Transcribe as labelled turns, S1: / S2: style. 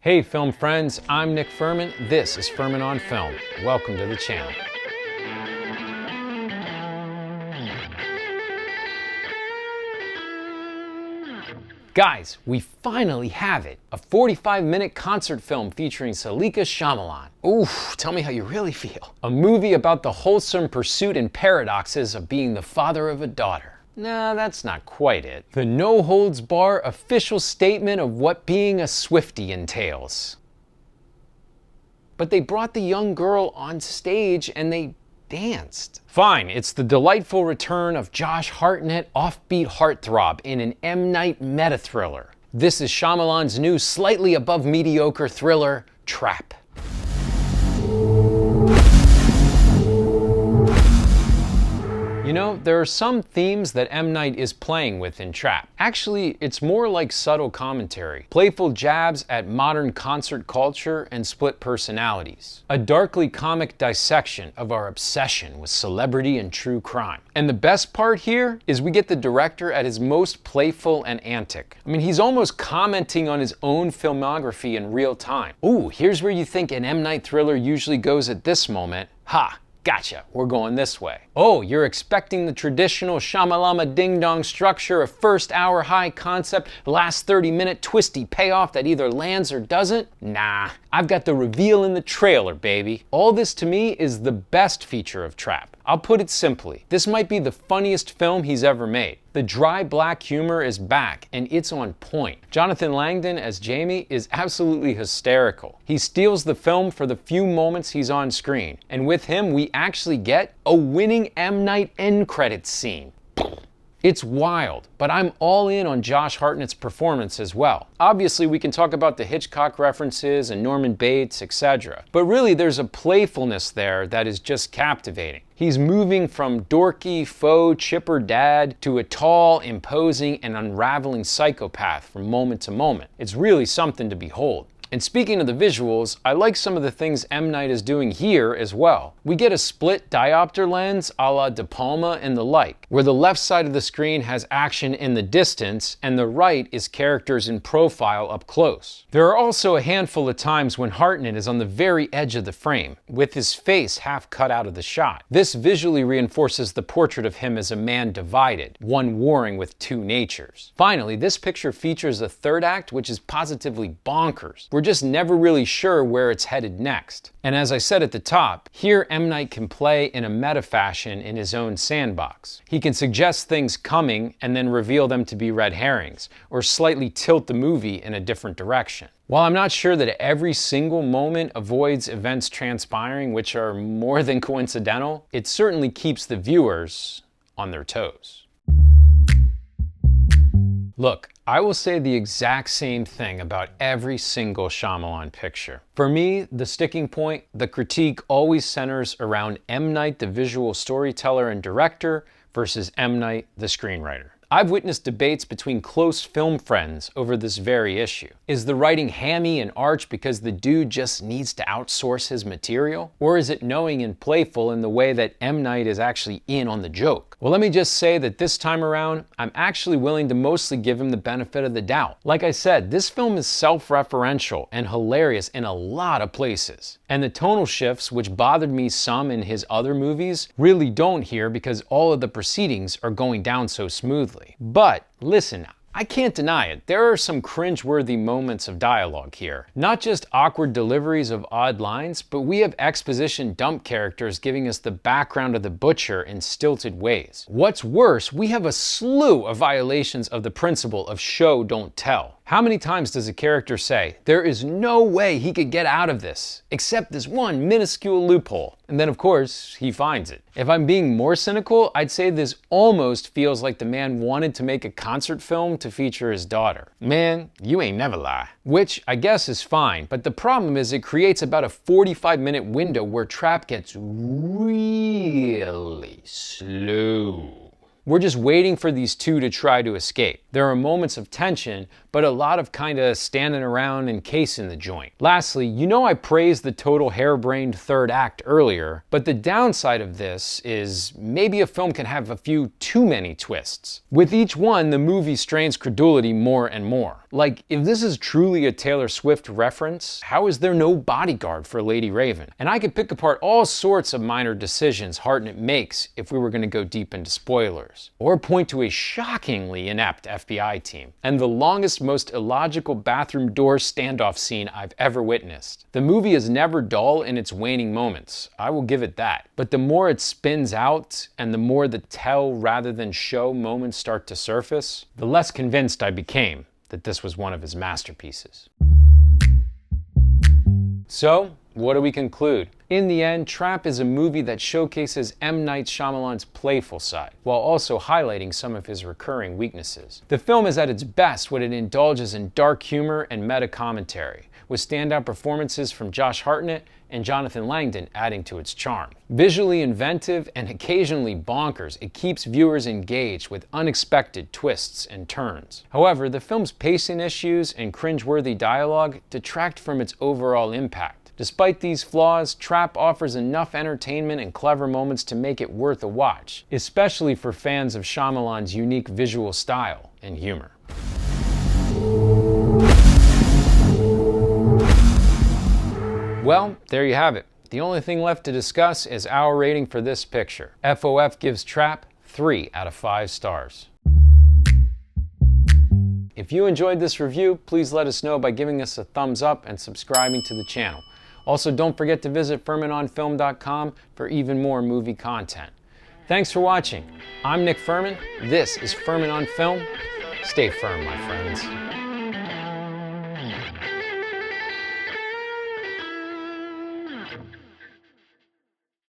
S1: Hey film friends, I'm Nick Furman. This is Furman on Film. Welcome to the channel. Guys, we finally have it. A 45-minute concert film featuring Saleka Shyamalan. Oof, tell me how you really feel. A movie about the wholesome pursuit and paradoxes of being the father of a daughter. Nah, that's not quite it. The no-holds-bar official statement of what being a Swiftie entails. But they brought the young girl on stage and they danced. Fine, it's the delightful return of Josh Hartnett offbeat heartthrob in an M. Night meta-thriller. This is Shyamalan's new slightly above mediocre thriller, Trap. You know, there are some themes that M. Night is playing with in Trap. Actually, it's more like subtle commentary, playful jabs at modern concert culture and split personalities. A darkly comic dissection of our obsession with celebrity and true crime. And the best part here is we get the director at his most playful and antic. I mean, he's almost commenting on his own filmography in real time. Ooh, here's where you think an M. Night thriller usually goes at this moment. Ha! Gotcha, we're going this way. Oh, you're expecting the traditional Shyamalama ding-dong structure of first hour high concept, last 30-minute twisty payoff that either lands or doesn't? Nah, I've got the reveal in the trailer, baby. All this to me is the best feature of Trap. I'll put it simply, this might be the funniest film he's ever made. The dry black humor is back, and it's on point. Jonathan Langdon as Jamie is absolutely hysterical. He steals the film for the few moments he's on screen, and with him we actually get a winning M. Night end credits scene. It's wild, but I'm all in on Josh Hartnett's performance as well. Obviously, we can talk about the Hitchcock references and Norman Bates, etc. But really, there's a playfulness there that is just captivating. He's moving from dorky, faux, chipper dad to a tall, imposing, and unraveling psychopath from moment to moment. It's really something to behold. And speaking of the visuals, I like some of the things M. Night is doing here as well. We get a split diopter lens a la De Palma and the like, where the left side of the screen has action in the distance and the right is characters in profile up close. There are also a handful of times when Hartnett is on the very edge of the frame, with his face half cut out of the shot. This visually reinforces the portrait of him as a man divided, one warring with two natures. Finally, this picture features a third act which is positively bonkers. We're just never really sure where it's headed next. And as I said at the top, here M. Night can play in a meta fashion in his own sandbox. He can suggest things coming and then reveal them to be red herrings, or slightly tilt the movie in a different direction. While I'm not sure that every single moment avoids events transpiring which are more than coincidental, it certainly keeps the viewers on their toes. Look, I will say the exact same thing about every single Shyamalan picture. For me, the sticking point, the critique always centers around M. Night, the visual storyteller and director, versus M. Night, the screenwriter. I've witnessed debates between close film friends over this very issue. Is the writing hammy and arch because the dude just needs to outsource his material? Or is it knowing and playful in the way that M. Night is actually in on the joke? Well, let me just say that this time around, I'm actually willing to mostly give him the benefit of the doubt. Like I said, this film is self-referential and hilarious in a lot of places. And the tonal shifts, which bothered me some in his other movies, really don't here because all of the proceedings are going down so smoothly. But listen, I can't deny it, there are some cringe-worthy moments of dialogue here. Not just awkward deliveries of odd lines, but we have exposition dump characters giving us the background of the butcher in stilted ways. What's worse, we have a slew of violations of the principle of show don't tell. How many times does a character say, there is no way he could get out of this, except this one minuscule loophole? And then of course, he finds it. If I'm being more cynical, I'd say this almost feels like the man wanted to make a concert film to feature his daughter. Man, you ain't never lie. Which I guess is fine, but the problem is it creates about a 45-minute window where Trap gets really slow. We're just waiting for these two to try to escape. There are moments of tension, but a lot of kinda standing around and casing the joint. Lastly, you know I praised the total harebrained third act earlier, but the downside of this is maybe a film can have a few too many twists. With each one, the movie strains credulity more and more. Like, if this is truly a Taylor Swift reference, how is there no bodyguard for Lady Raven? And I could pick apart all sorts of minor decisions Hartnett makes if we were gonna go deep into spoilers. Or point to a shockingly inept FBI team. And the longest, most illogical bathroom door standoff scene I've ever witnessed. The movie is never dull in its waning moments, I will give it that. But the more it spins out, and the more the tell rather than show moments start to surface, the less convinced I became that this was one of his masterpieces. So, what do we conclude? In the end, Trap is a movie that showcases M. Night Shyamalan's playful side, while also highlighting some of his recurring weaknesses. The film is at its best when it indulges in dark humor and meta-commentary, with standout performances from Josh Hartnett and Jonathan Langdon adding to its charm. Visually inventive and occasionally bonkers, it keeps viewers engaged with unexpected twists and turns. However, the film's pacing issues and cringe-worthy dialogue detract from its overall impact. Despite these flaws, Trap offers enough entertainment and clever moments to make it worth a watch, especially for fans of Shyamalan's unique visual style and humor. Well, there you have it. The only thing left to discuss is our rating for this picture. FOF gives Trap 3 out of 5 stars. If you enjoyed this review, please let us know by giving us a thumbs up and subscribing to the channel. Also, don't forget to visit FurmanOnFilm.com for even more movie content. Thanks for watching. I'm Nick Furman. This is Furman on Film. Stay firm, my friends.